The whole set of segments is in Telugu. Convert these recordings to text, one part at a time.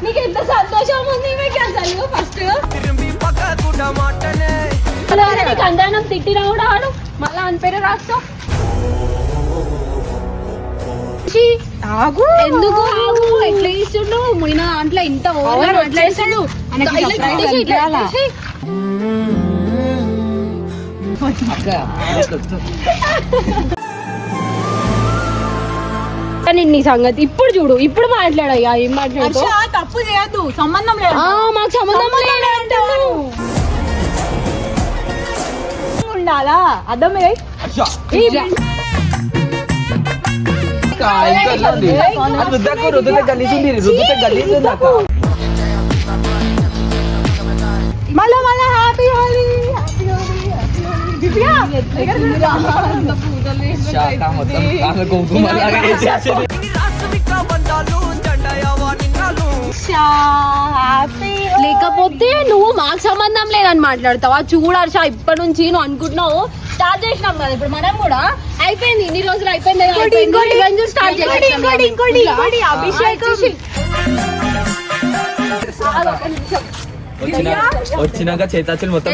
నీకు ఎంత సంతోషం ఉంది మీకు అసలు ఫస్ట్ నీకు అందరం తిట్టినా కూడా ఆడు మళ్ళా అని పేరు రాస్తావు. ఎందుకు ఆగు ఎట్లా ఇస్తుండు మునిన దాంట్లో ఇంత ఓవర్ మాట్లాడేసాడు. నీ సంగతి ఇప్పుడు చూడు, ఇప్పుడు మాట్లాడయ్యా. ఏం మాట్లాడు? తప్పు చేయద్దు, సంబంధం లేదు, మాకు సంబంధం లేదంటే ఉండాలా అర్థమే. మళ్ళా మళ్ళా హ్యాపీ హోలీ లేకపోతే నువ్వు మాకు సంబంధం లేదని మాట్లాడతావా? చూడు హర్ష, ఇప్పటి నుంచి నువ్వు అనుకుంటున్నావు స్టార్ట్ చేసినాం కదా, ఇప్పుడు మనం కూడా అయిపోయింది, ఇన్ని రోజులు అయిపోయింది. వచ్చినాక చేతాచులు మొత్తం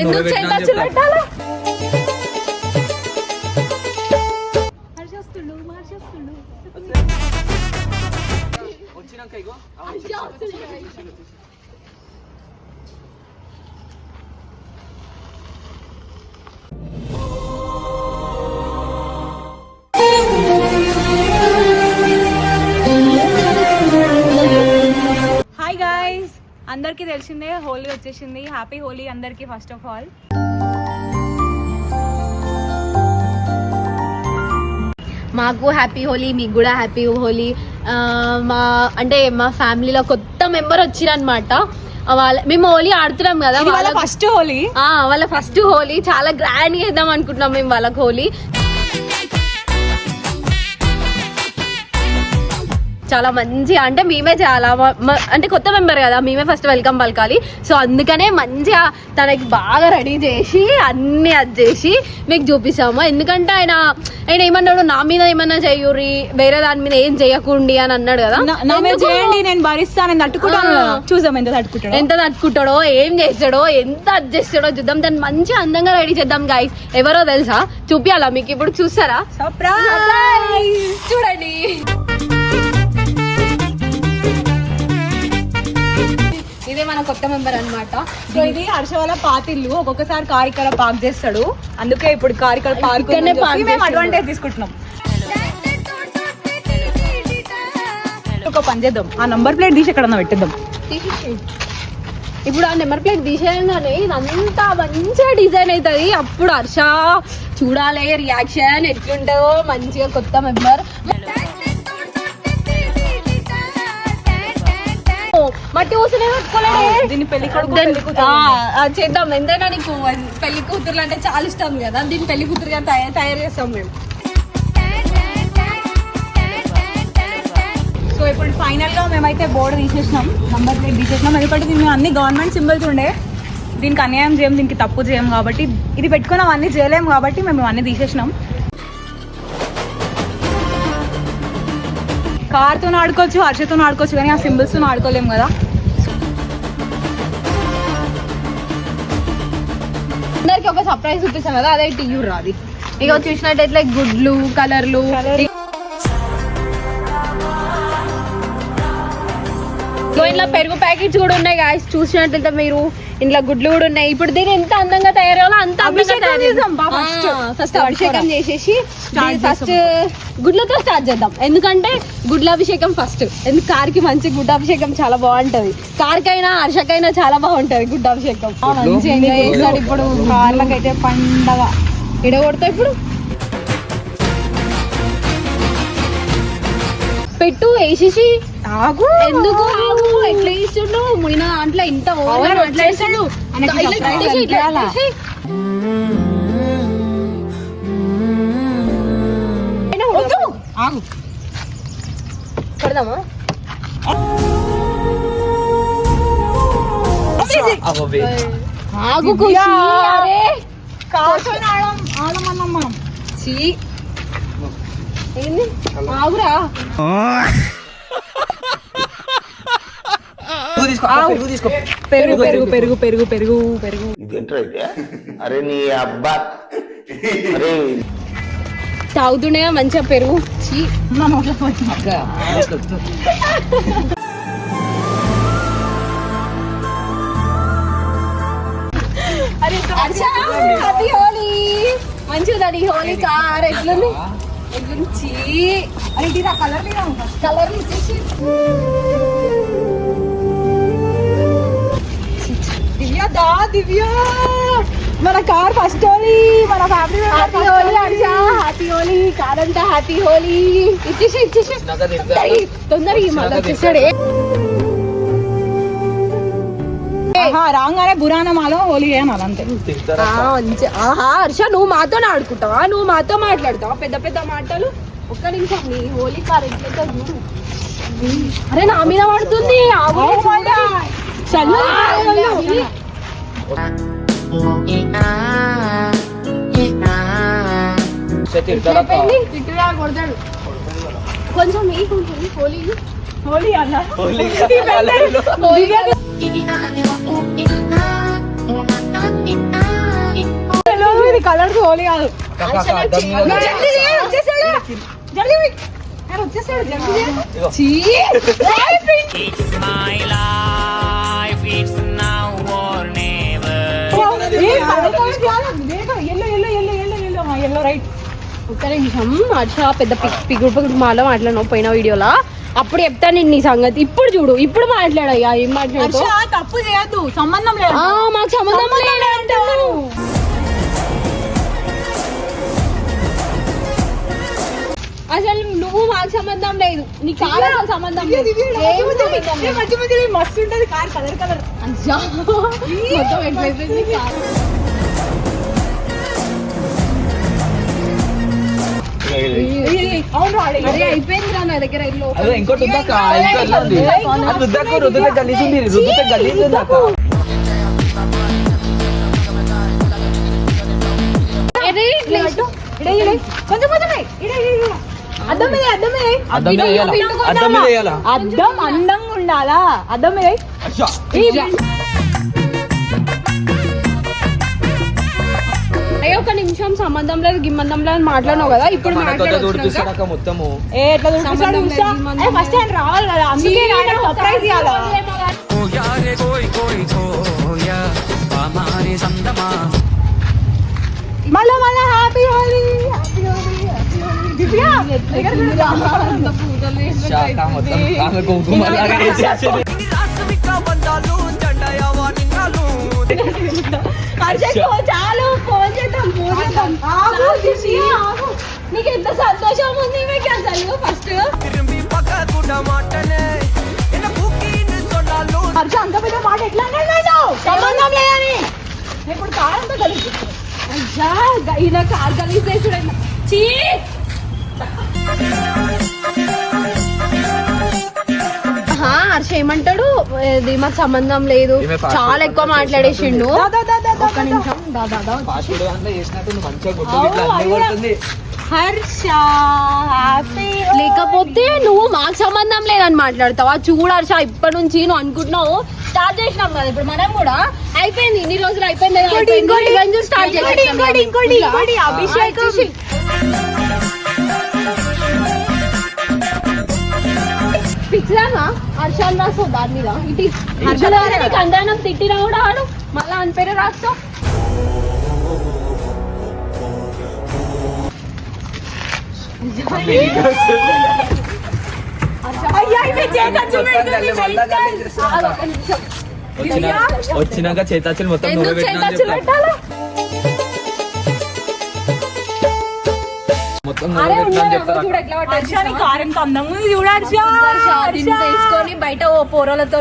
పెట్టాలా? హాయ్ గాయ్స్, అందరికి తెలిసిందే హోలీ వచ్చేసింది. హ్యాపీ హోలీ అందరికి. ఫస్ట్ ఆఫ్ ఆల్ మాకు హ్యాపీ హోలీ, మీకు కూడా హ్యాపీ హోలీ. మా ఫ్యామిలీలో కొత్త మెంబర్ వచ్చిరనమాట. మేము హోలీ ఆడుతున్నాం కదా, వాళ్ళ ఫస్ట్ హోలీ, వాళ్ళ ఫస్ట్ హోలీ చాలా గ్రాండ్ గా వేద్దాం అనుకుంటున్నాం మేము వాళ్ళకి హోలీ. చాలా మంచిగా అంటే మేమే చాలా అంటే కొత్త మెంబర్ కదా, మేమే ఫస్ట్ వెల్కమ్ పలకాలి. సో అందుకనే మంచిగా తనకి బాగా రెడీ చేసి అన్ని అది చేసి మీకు చూపిస్తాము. ఎందుకంటే ఆయన ఏమన్నాడు, నా మీద ఏమన్నా చెయ్యూరి, వేరే దాని మీద ఏం చేయకుండి అని అన్నాడు కదా. చేయండి, నేను భరిస్తాను, నేను తట్టుకుంటాను. చూద్దాం ఎంత తట్టుకుంటాడో, ఏం చేస్తాడో, ఎంత అది చేస్తాడో చూద్దాం. దాన్ని మంచిగా అందంగా రెడీ చేద్దాం గైస్. ఎవరో తెలుసా? చూపియాలా మీకు, ఇప్పుడు చూస్తారా? చూడండి. ఇదే మన కొత్త మెంబర్ అన్నమాట. సో ఇది హర్ష వాళ్ళ పాతిల్లు. ఒక్కొక్కసారి కార్ ఇక్కడ పార్క్ చేస్తాడు, అందుకే ఇప్పుడు కార్ ఇక్కడ పార్క్ మేము అడ్వాంటేజ్ తీసుకుంటున్నాం. ఒక పని చేద్దాం, ఆ నంబర్ ప్లేట్ తీసి ఎక్కడన్నా పెట్టిద్దాం. ఇప్పుడు ఆ నెంబర్ ప్లేట్ తీసేయంగానే ఇదంతా మంచిగా డిజైన్ అవుతుంది. అప్పుడు హర్ష చూడాలి రియాక్షన్ ఎట్లుంటుందో. మంచిగా కొత్త మెంబర్ మట్టి ఊసనే దీన్ని పెళ్లి చేద్దాం. ఎంతైనా నీకు పెళ్లి కూతురు అంటే చాలా ఇష్టం కదా, దీన్ని పెళ్లి కూతురుగా తయారు చేస్తాం మేము. సో ఇప్పుడు ఫైనల్ గా మేమైతే బోర్డు తీసేసినాం, నంబర్ ప్లేట్ తీసేసినాం. ఎందుకంటే దీన్ని అన్ని గవర్నమెంట్ సింబల్స్ ఉండే, దీనికి అన్యాయం చేయం, దీనికి తప్పు చేయం కాబట్టి, ఇది పెట్టుకుని అవన్నీ చేయలేము కాబట్టి మేము అన్ని తీసేసినాం. కార్తో ఆడుకోవచ్చు, హర్షతో ఆడుకోవచ్చు, కానీ ఆ సింబల్స్ ఆడుకోలేము కదా. అందరికి ఒక సర్ప్రైజ్ చూపిస్తాం కదా, అదే టీయూ రాది. ఇక చూసినట్టయితే గుడ్లు, కలర్లు, ఇంట్లో పెరుగు ప్యాకెట్స్ కూడా ఉన్నాయి గాయస్. చూసినట్లయితే మీరు ఇంట్లో గుడ్లు కూడా ఉన్నాయి. ఇప్పుడు దీన్ని ఎంత అందంగా తయారయ్యాలో అంత ఫస్ట్ అభిషేకం చేసేసి ఫస్ట్ గుడ్లతో స్టార్ట్ చేద్దాం. ఎందుకంటే గుడ్ల అభిషేకం ఫస్ట్. ఎందుకు కార్కి మంచి గుడ్డ అభిషేకం చాలా బాగుంటది. కార్కైనా హర్షకైనా చాలా బాగుంటది గుడ్డ అభిషేకం. మంచి ఎంజాయ్ చేస్తాడు. ఇప్పుడు కార్లకైతే పండగ ఇడగొడతా. ఇప్పుడు పెట్టు వేసేసి ఆగు. ఎందుకు ఆగు? ఎట్లా ఇస్తుండు మునిన దాంట్లో ఇంత ఓవర్ మాట్లాడేసాడు. ఆగు పడదామా? ఆగు ఆగమన్నాం మనం. ఏంది ఆగురా. తీసుకో పెరుగు తీసుకో పెరుగు పెరుగు పెరుగు పెరుగు పెరుగు పెరుగు ఇదేంట్రా అయితే అరే నీ అబ్బా అరే తాగుతుండే మంచిగా పెరుగు చీ. అక్క హర్ష, happy హోలీ. మంచిగా నీ హోలీ కార్ ఎట్లుంది ఎట్లుంది చీ. అరే ఇది కలర్ మీద కలర్ ఇచ్చేసి దివ్య దా దివ్య మన కార్ ఫస్ట్ హోలీ మన family happy Holi Harsha, happy Holi. Car అంతా హ్యాపీ హోలీ. ఇచ్చేసి తొందరగా మళ్ళీ వచ్చేసాడే. రాగానే బురాన మాలో హోలీ అనాలి అంతే. ఆహా హర్ష, నువ్వు మాతో ఆడుకుంటావా? నువ్వు మాతో మాట్లాడతావా పెద్ద పెద్ద మాటలు? ఒక్క నిమిషం, నీ హోలీ కార్ ఎట్లయితే చూడు. అరే నా మీద పడుతుంది. కొడతాడు కొంచెం హోలీ హోలీ అన్న ఇది కలర్స్ హోలీ కాదు. వచ్చేసాడు ఎల్లో రైట్. ఒక్క నిమిషం హర్ష, పెద్ద పిగుడు మాలో మాట్లాడినావు పోయిన వీడియోలో. అప్పుడు చెప్తా నేను నీ సంగతి. ఇప్పుడు చూడు, ఇప్పుడు మాట్లాడయ్యా. ఏం మాట్లాడు? తప్పు చేయొద్దు, సంబంధం లేదు. మాకు సంబంధం లేదు. అసలు నువ్వు మాకు సంబంధం లేదు, నీ కార్ అసలు సంబంధం లేదు. మస్తు ఉంటది కార్ కలర్ కలర్. మొత్తం ఎట్లయిపోయింది కార్. అవును అరే అయిపోయింది రా నా దగ్గర ఇల్లు. అదే ఇంకోటి ఉందాక ఇంకా ఎలా ఉంది అది రుద్దకు రుద్దుతే గలీజ్ ఉంది రుద్దుతే గలీజ్ ఉంది అక్క. కొంచెం కొంచెం అద్దం మీద అద్దం మీద అద్దం మీద వేయాలా? అద్దం మీద వేయాలా? అద్దం అందంగా ఉండాలా? అద్దం మీద అచ్చా. ఒక నిమిషం, సంబంధం లేదు గిమ్మందం లేదు అని మాట్లాడినావు కదా. ఇప్పుడు చూడిపిస్తాడక్క మొత్తము. ఎట్లా చూపిస్తాడు? ఫస్ట్ ఆయన రావాలి కదా, అందుకే సర్ప్రైజ్ ఇవ్వాలా? మళ్ళా మళ్ళా happy Holi happy Holi happy Holi. Divya శాఖ మొత్తం ఆమె కుంకుమ లాగా వేసేసింది. చాలు ఫోన్ చేద్దాం. నీకు ఎంత సంతోషం ఉంది మీకు అసలు. ఫస్ట్ హర్ష అంత పెద్ద మాట ఎట్లా అన్నాడు? సంబంధం లేదని ఇప్పుడు కార్ అంతా కలిసి ఈయన కార్ గలీజ్ చేసుడు. చీ హర్ష ఏమంటాడు? ఇది మాకు సంబంధం లేదు, చాలా ఎక్కువ మాట్లాడేసిండు. ఒక్క నిమిషం పాచుడు అంటే చేసినట్టు నువ్వు మంచిగా గుడ్డు గిట్ల అన్నీ కొడుతుంది. హర్ష హ్యాపీ. లేకపోతే నువ్వు మాకు సంబంధం లేదని మాట్లాడతావా? చూడు హర్ష, ఇప్పటి నుంచి నువ్వు అనుకుంటున్నావు స్టార్ట్ చేసినాం కదా, ఇప్పుడు మనం కూడా అయిపోయింది. ఇన్ని రోజులు అయిపోయింది, స్టార్ట్ చేసి అభిషేక్ పిచ్చిదానా హర్షాలు రాస్తావు దాని మీద. ఇటు హర్షాలు కందానం తిట్టినా కూడా ఆడు మళ్ళా అని పేరే రాస్తావు. వచ్చినాక చేతాచులు మొత్తం ఎందుకు చేతచ్చులు పెట్టాలా? మొత్తం చూడు ఎట్లా పట్టాలి. కార్ ఎంత అందంగా ఉంది చూడాలి. తీసుకొని బయట ఓ పోరలతో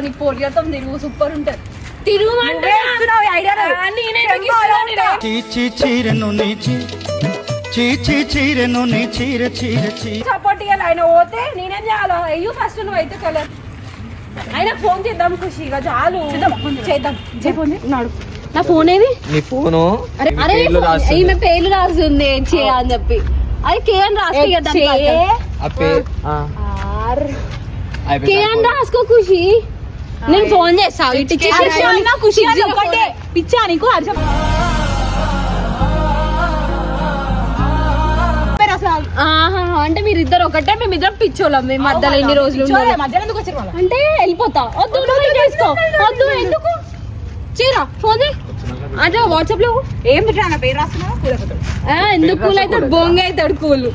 తిరుగు, సూపర్ ఉంటది. తిరుగుమంటే సపోర్ట్ ఇవ్వాలి. ఆయన పోతే నేనేం చేయాలి? అయ్యో ఫస్ట్ నువ్వు అయితే కలర్ ఆయన ఫోన్ చేద్దాం ఖుషిగా. చాలు చేద్దాం. నాడు నా ఫోన్ ఏది? నీ ఫోను అరే ఈమె పేర్లు రాస్తుంది అని చెప్పి. అది కే అని రాసుకో కే అని రాసుకో ఖుషి. నేను ఫోన్ చేస్తా ఇటు ఇచ్చేసి ఖుషి అని ఒక్కటే పిచ్చా నీకు హర్ష ఆహా, అంటే మీరు ఇద్దరు ఒకటే, మేము ఇద్దరం పిచ్చోళ్ళం. మేము మధ్యలో ఎన్ని రోజులు ఉండాలి? మధ్యలో ఎందుకు వచ్చారు వాళ్ళ? అంటే వెళ్ళిపోతా. వద్దు నువ్వే చేసుకో. వద్దు ఎందుకు చీరా ఫోన్ అంటే వాట్సాప్ లో ఏం పెట్టా నా పేరు రాస్తున్నా ఎందుకు కూల్ అవుతాడు, బొంగ అవుతాడు కూల్.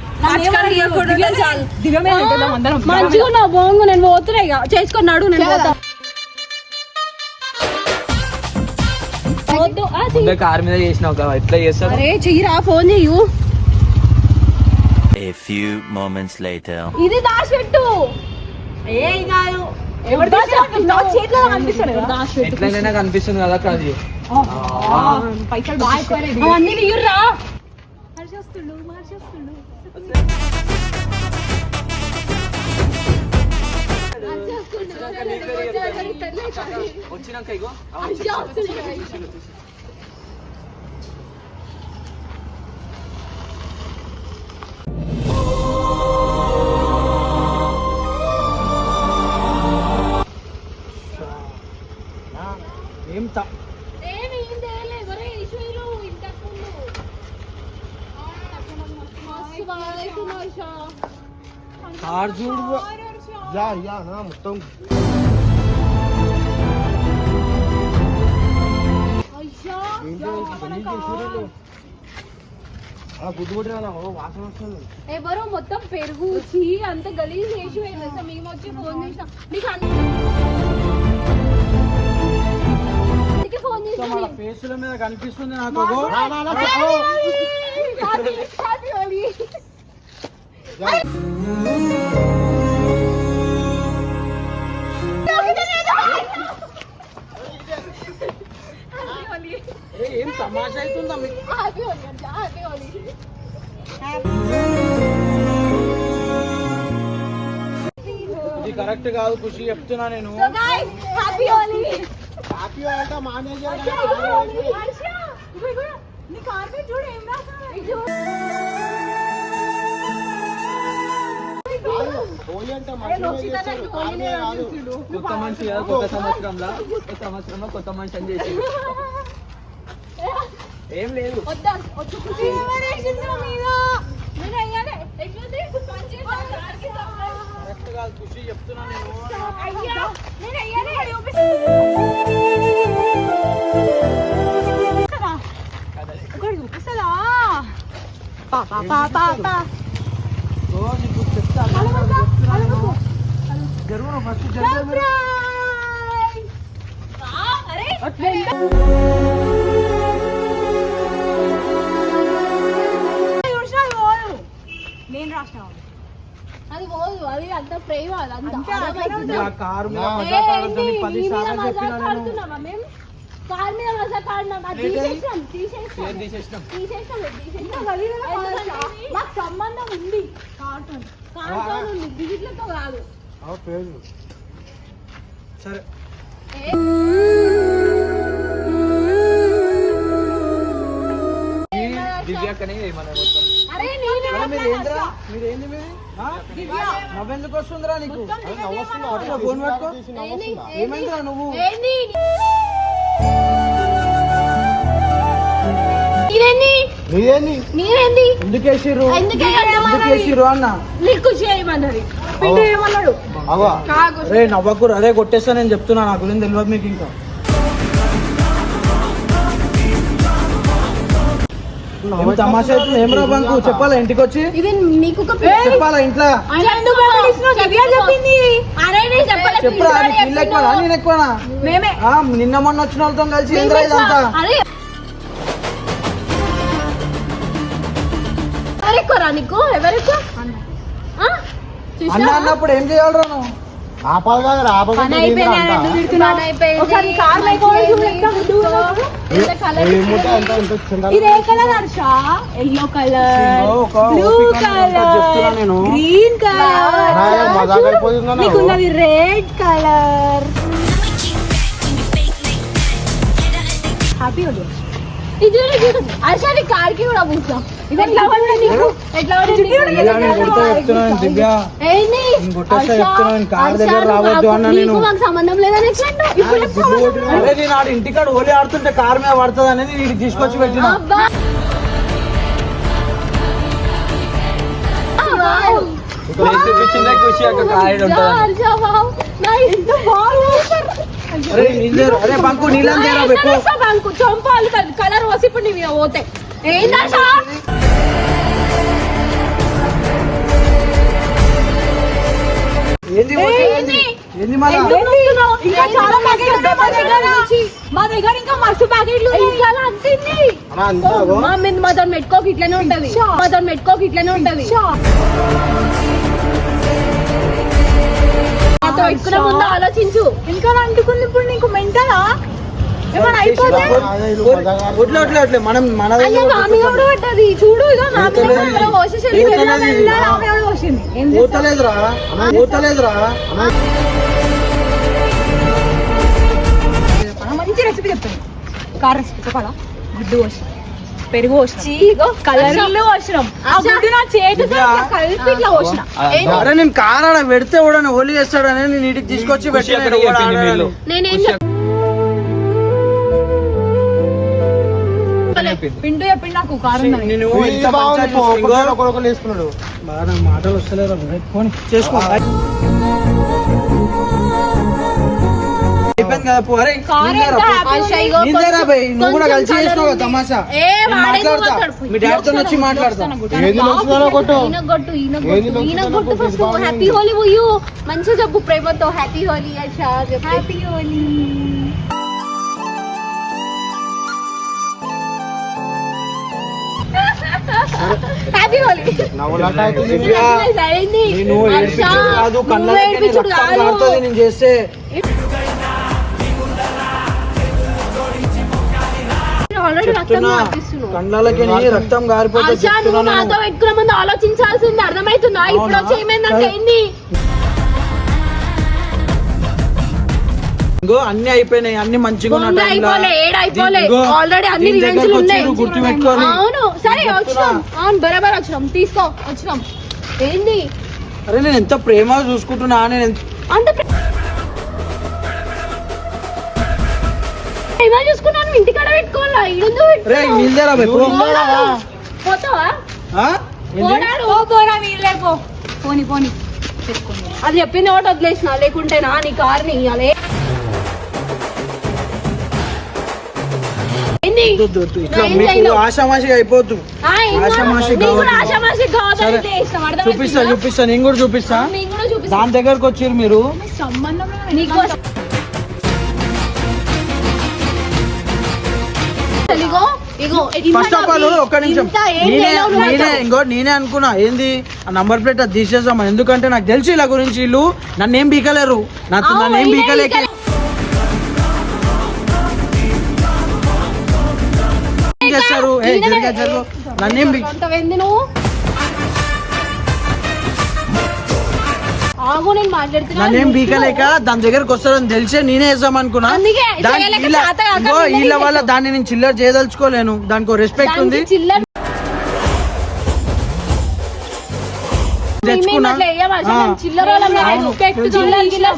మంచిగా నా బొంగు. నేను పోతున్నా ఇక చేసుకున్నాడు. నేను పోతా. వద్దు ముందే కార్ మీద చేసినావు ఎట్లా చేస్తావు? అరే చెయ్యిరా, ఫోన్ చెయ్యు. A few moments later. ఇది దాచిపెట్టు. ఏం కాదు చేతిలో కనిపిస్తాడు కదా ఎట్లయినా కనిపిస్తుంది కదా అది. పైసలు బాగా ఎక్కువ అవన్నీ తీయుర్రా. వచ్చినాక ఇగో ఏం కార్ చూడు మొత్తం వాసన వస్తుంది. ఎవరో మొత్తం పెరుగు చీ అంత గలీజ్ చేసి పోయింది. మేము వచ్చి ఫోన్ చేసినాం నీకు అందుకే ఫోన్ చేసినాం. ఫేసుల మీద కనిపిస్తుంది నాకు. ఏం తమాషా అవుతుందా మీకు? ఇది కరెక్ట్ కాదు ఖుషి, చెప్తున్నా నేను. కొత్త మనిషి కదా, కొత్త సంవత్సరంలో కొత్త మనిషి అని చేసి ఏం లేదు. కరెక్ట్ కాదు ఖుషి, చెప్తున్నా నేను. చూపిస్తుందా నీకు చెప్తా జరుగు ఫస్ట్ జరుగు. నేను రాసిన అది పోదు, అది అంత ప్రేమ. అదంతా కారు మీద మజాక్ ఆడొద్దని 10 సార్లు చెప్పినా నేను. మేము కార్ మీద మజాక్ ఆడినాం. అది తీసేసాం. తీసేసినాం. మాకు సంబంధం ఉంది. కార్టూన్ ఉంది, డిజిట్లతో కాదు. సరే దివ్యాకనే మన మొత్తం. అరే మీరేంది నవ్వెందుకు వస్తుందిరా నీకు? ఫోన్ పట్టుకో. ఏమైందిరా నువ్వు? మీరేంది ఎందుకు వేసిర్రు అన్న? నీకు చేయమన్నది ఏమన్నాడు? రే నవ్వకురు. అరే కొట్టేస్తా నేను చెప్తున్నా, నా గురించి తెలియదు మీకు. ఇంకా ఏం తమాషా అవుతుంది? ఏం రా బంకు? చెప్పాలా ఇంటికి వచ్చి? ఇది నీకు చెప్పాలా ఇంట్లో? చెప్పురా. నీళ్ళు ఎక్కువనా నేను ఎక్కువనా? నిన్న మొన్న వచ్చిన వాళ్ళతో కలిసి ఏంద్రా ఇదంతా? ఎవరెక్కువరా నీకు? ఎవరెక్కువ అన్న అన్నప్పుడు ఏం చేయాలరా నువ్వు? ఇదే colour Harsha? Yellow colour, blue colour, green colour, నీకున్నది రెడ్ కలర్. హ్యాపీ అసలు కార్కి కూడా పూస్తాం ఎట్లా పడ్డా నీకు? ఎట్లా పడ్డా నీకు? ఇలా నేను కొడతా చెప్తున్నాను దివ్య, ఏంది? నేను కొట్టేస్తా అర్షా, చెప్తున్నాను, కార్ దగ్గర అర్షా, రావద్దు నాకు- అన్న నేను. నీకు మాకు సంబంధం లేదని ఎట్లా ఇప్పుడు అరే నేను ఆడ ఇంటికాడ హోలీ ఆడుతుంటే కార్ మీద పడుతుంది అనేది వీడికి తీసుకొచ్చి పెట్టిన. అబ్బా చూపించిందే ఖుషి అక్క కాయడు ఉంటుంది. అరే నీళ్ళు అరే బంకు నీళ్ళని తేరా పెట్టు. చంపాలి కలర్ వసి ఇప్పుడు నీ మీద పోతే ఏందా ఏంది ఏంది మళ్ళా ఇంకా చాలా ప్యాకెట్లు ఉన్నాయి మా దగ్గర ఇంకా మస్తు ప్యాకెట్లు అంతింది మా దాన్ని పెట్టుకోక ఇట్లనే ఉంటది మా దాన్ని పెట్టుకోక ఇట్లనే ఉంటది నాతో పెట్టుకునే ముందు ఆలోచించు ఇంకా అంటుకుంది ఇప్పుడు నీకు మెంటలా ఏమైనా అయిపోతే వడ్లే వడ్లే వడ్లే మనం మన అయ్యో నా మీద కూడా పడ్డది చూడు ఇక నా మీద కూడా ఎవరో పోసేసారు. వచ్చింది ఊతలేదురా ఊతలేదురా. మంచి రెసిపీ చెప్తాను కార్ రెసిపీ చెప్పాలా గుడ్డు పోసిన పెరుగు పోసిన ఇగో కలర్లు పోసినాం ఆ గుడ్డు నా చేతి కలిపి ఇట్లా పోసిన అరే నేను కార్ ఆడ పెడితే కూడా హోలీ చేస్తాడని నేను ఇంటికి తీసుకొచ్చి పెట్టాను. నేనేం పిండు చెప్పిండు నాకు కారు ఉందని నేను ఎంత పంచాయతీ చేస్తున్నాడు. బాగా నాకు మాటలు వస్తలేరు ఫోన్ చేసుకో. అయిపోయింది కదా పో. అరే నీదేరా భయ్, నువ్వు కూడా కలిసి చేసినావు కదా తమాషా. నేను మాట్లాడతా మీ డాడీతో వచ్చి మాట్లాడతా. హ్యాపీ హోలీ పోయు మంచిగా చెప్పు ప్రేమతో happy Holi happy Holi happy Holi నేను ఏడిపించుడు కాదు, కళ్ళకి రక్తం కారుతుంది నేను చేస్తే. చెప్తున్నా కళ్ళకి రక్తం కారిపోతే చెప్తున్నా నేను. నాతో పెట్టుకున్న ముందు ఆలోచించాల్సింది అర్థమవుతుందా ఇప్పుడు వచ్చి ఏమైందంటే ఏంది ఇంకో అన్ని అయిపోయినాయి, అన్ని మంచిగా ఉన్న ముందు టైంలో అయిపోలే ఏడైపోలే ఇదిగో, ఆల్రెడీ అన్ని దీని రివెంజ్లు దగ్గరకు ఉన్నాయి వచ్చి గుర్తు పెట్టుకొని. అవును సరే నేను వచ్చినాం చెప్తున్నా. అవును బరాబర్ వచ్చినాం తీసుకో వచ్చినాం ఏంది అరే నేను ఎంత ప్రేమగా చూసుకుంటున్నా నేను అంత ఏమో చూసుకున్నాను ఇంటికాడ పెట్టుకోవాలా ఇడుందు రే నీళ్ళేరా భయ్, పో. పోతావా ఆ? ఏంది? పోడాడు ఓ పోరా నీళ్ళే పో పోని పోని పెట్టుకోండి అది చెప్పింది ఒకటి వదిలేసిన లేకుంటే నా నీ కార్ని ఇవ్వాలి ఏంది వద్దు, వద్దు. ఇట్లా ఏం మీకు చేయను. ఆషామాషిగా అయిపోద్దు. ఆ, ఏం కాదు. ఆషామాషి నీకు కూడా కావద్దు. ఆషామాషి కావద్దని సరే. ఇట్లా చేస్తాం, చూపిస్తా అర్థమవుతుందా? చూపిస్తా నేను కూడా చూపిస్తా. నేను కూడా చూపిస్తా. దాని దగ్గరకు వచ్చిర్రు మీరు. సంబంధం నీకు ఇగో ఇగో ఫస్ట్ ఆఫ్ ఆల్ ఒక్క నిమిషం నేనే అనుకున్నా ఏంది ఆ నంబర్ ప్లేట్ అది తీసేసామని. ఎందుకంటే నాకు తెలుసు ఇలా గురించి వీళ్ళు నన్ను ఏం బీకలేరు, నన్ను ఏం బీకలేక చేస్తారు. నన్నేం నువ్వు ఆగు నేను మాట్లాడుతున్నా నన్నేం బీకలేక దాని దగ్గరకు వస్తారని తెలిసే నేనే వేద్దాం అనుకున్నా. అందుకే చేయలేక చేత కాక వీళ్ళ వల్ల దాన్ని నేను చిల్లర చేయదలుచుకోలేను. దానికి రెస్పెక్ట్ ఉంది. చిల్లర తెచ్చుకున్నా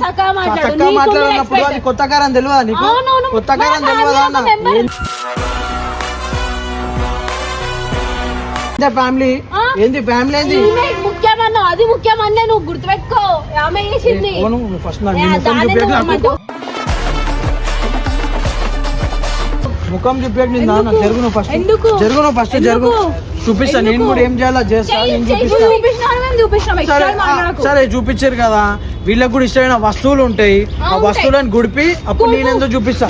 చక్కగా మాట్లాడినప్పుడు అది కొత్త కారం తెలియదా నీకు? కొత్త కారం తెలియదా అన్న? ఫ్యామిలీ ఏంది ఫ్యామిలీ ఏంది? ముఖ్యమన్నా అది ముఖ్యమన్నా నువ్వు గుర్తుపెట్టుకో ఆమె చేసింది ఫస్ట్ ముఖం చూపేది నిందా జరుగు నువ్వు ఫస్ట్ జరుగు నువ్వు ఫస్ట్ జరుగు చూపిస్తా నేను కూడా ఏం చేయాలో చేస్తా నేను చూపిస్తా. సరే చూపించారు కదా వీళ్ళకి కూడా ఇష్టమైన వస్తువులు ఉంటాయి ఆ వస్తువులను గుడిపి అప్పుడు నేను ఎందుకు చూపిస్తా.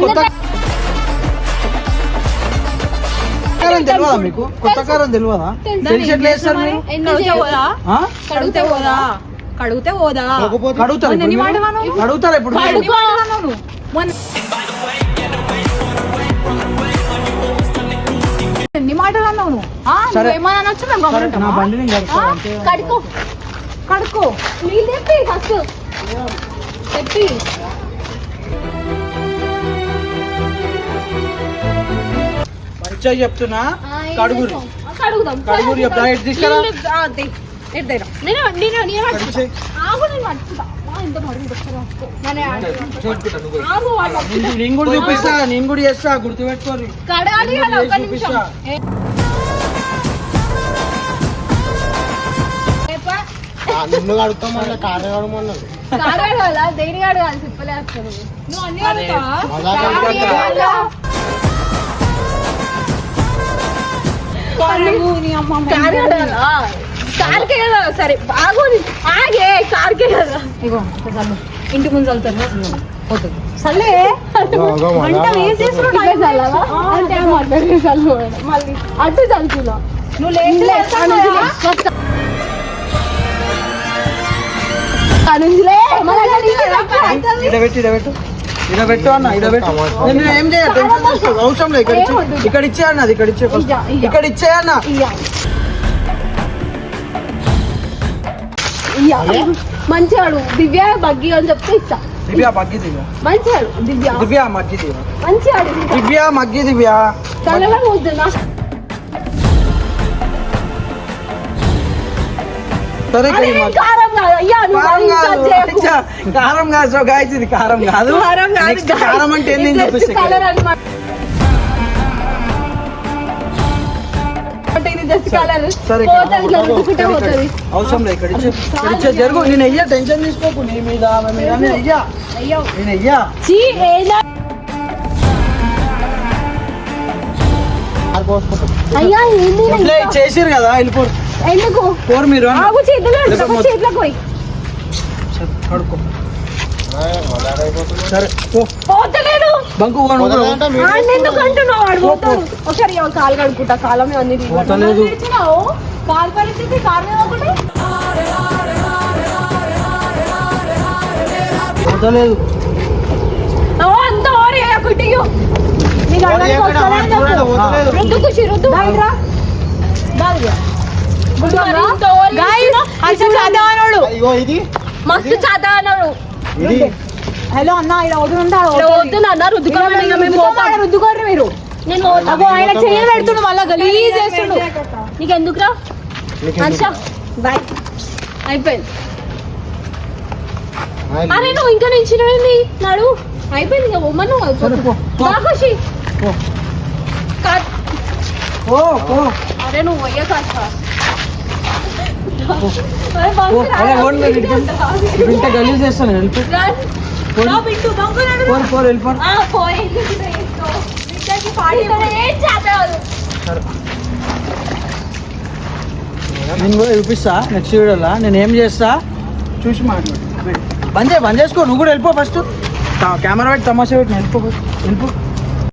కొత్త కారం తెలియదా మీకు? కొత్త కారం తెలియదా? తెలిసి ఎట్లా వేస్తారు మీరు? ఆ? కడిగితే పోదా కడుగుతారా ఇప్పుడు ఎన్ని మాటలు అన్నావు నువ్వు? సరే. ఏమన్నా అనొచ్చు మేము సరే, నా గమనించామా? బండి నేను కడుక్కో అంతే. కడుక్కో నీళ్ళు తెప్పి ఫస్ట్ తెప్పి ముచ్చట చెప్తున్నా కడుగురి కడుగుదాం కడుగురి చెప్తా ఎటు తీసుకురా నేను కడిచేయ్. ఆగు, నేను పట్టుకుంటా. ఇంత మడుగు పెట్టరా. ఆగు, వాళ్ళు నేను కూడా చూపిస్తా, నేను కూడా చేస్తా, గుర్తుపెట్టుకోరి. కడగాలి కదా, ఒక్క నిమిషం. చూపిస్తా. నిన్ను కడుగుతాం మళ్ళీ కారు కడమన్నాడు కాడగాల దేని కాడగాలి తిప్పలేస్తాను. నువ్వు అన్ని అడుగుతావా? కారు నీ అమ్మ కార్కే కదా, సరే ఆగు, ఆగే కార్కే కదా. ఇగో చల్లు ఇంటి ముందు చల్లుతారు పోతుంది సర్లే వంట వేసేస్తున్నావు ఇట్లా చల్లవా? అంటే మాట్లాడే చల్లు మళ్ళీ అటు చల్లుతున్నా. నువ్వు లేదు ఇడబెట్టు అన్న ఇడబెట్టు. నేను ఏం చేయాలి, టెన్షన్ తీసుకోకు, అవసరం లేదు. ఇక్కడ ఇచ్చే అన్నది, ఇక్కడ ఇచ్చే first. ఇక్కడ ఇచ్చే అన్న. మంచివాడు దివ్య బగ్గి అని చెప్తే ఇస్తా. దివ్య మగ్గి దివ్య, మంచివాడు దివ్య, దివ్య మగ్గి దివ్య, మంచివాడు దివ్య మగ్గి దివ్య. చల్లగా వద్దునా. సరే ఇక్కడ ఈ మగ్గి. కారం కాదు అయ్యా, నువ్వు కారం మరీ కాదు, ఇంకా చేయకు. అచ్చా, కారం కాదు. సో గాయస్ ఇది కారం కాదు. కారం కాదు, Next కారం అంటే ఏంది ఇది just చూపిస్తా. colour అన్నమాట. అంటే ఇది జస్ట్ కలర్ సరే, పోతుంది, ఇట్లా రుద్దుకుంటే పోతుంది. అవసరం లేదు. ఇక్కడ ఇచ్చే, ఇక్కడ ఇచ్చే జరుగు. నేను అయ్యా, టెన్షన్ తీసుకోకు. నీ మీద ఆమె మీద నేను అయ్యా, అయ్యో నేను అయ్యా. చీ, ఏదా అయ్యా ఏంది ఇట్లా చేసిరు కదా, వెళ్ళిపోరు. ఎందుకు పోరు మీరు. ఆగు, చేతులు లేకపోతే చేతులకు పోయి. సరే, కడుక్కో. సరే పో. పోతలేదు. బంకు పోను, నువ్వు కూడా పో. ఎందుకు అంటున్నావు? వాడు పోతాడు. ఒకసారి ఇవాళ కాలు కడుక్కుంటా, కాలమే అన్ని పోతలేదు. కారు పరిస్థితి కారు మీద ఒకటి పోతలేదు. అంత ఓరి కుట్టియు నీకు అడగడానికి వస్తలేదని చెప్పు. రుద్దు ఖుషి, రుద్దు. ఇగో ఇది మస్తు చాతా అన్నాడు. ఇది హలో అన్న ఇలా వదులుంటాడు వద్దు నాన్న, రుద్దుకోమని ఇక మేము పోతాం. రుద్దుకోరు మీరు నేను పోతా. అగో ఆయన చెయ్యలు పెడుతుండు మళ్ళా గలీజ్ చేస్తుండు నీకు ఎందుకురా అచ్చా బాయ్ అయిపోయింది. అరే నువ్వు ఇంకా నించినవేంది నాడు అయిపోయింది ఇక బొమ్మను సరే పో, పో. ఖుషి పో. పో, పో. అరే నువ్వు అయ్యా కాస్త పో. అరే ఓన్ మీరు ఇటు ఇటు ఇంత గలీజ్ చేస్తాను. వెళ్ళిపో. పోరు, పోరు, వెళ్ళిపోరు. సరే. నేను కూడా చూపిస్తా నెక్స్ట్ వీడియోలో. నేను ఏం చేస్తా చూసి మాట్లాడు. బంద్ చేసుకో. నువ్వు కూడా వెళ్ళిపో ఫస్ట్. కెమెరా పెట్టి తమాషా పెట్టి వెళ్ళిపో. వెళ్ళిపో.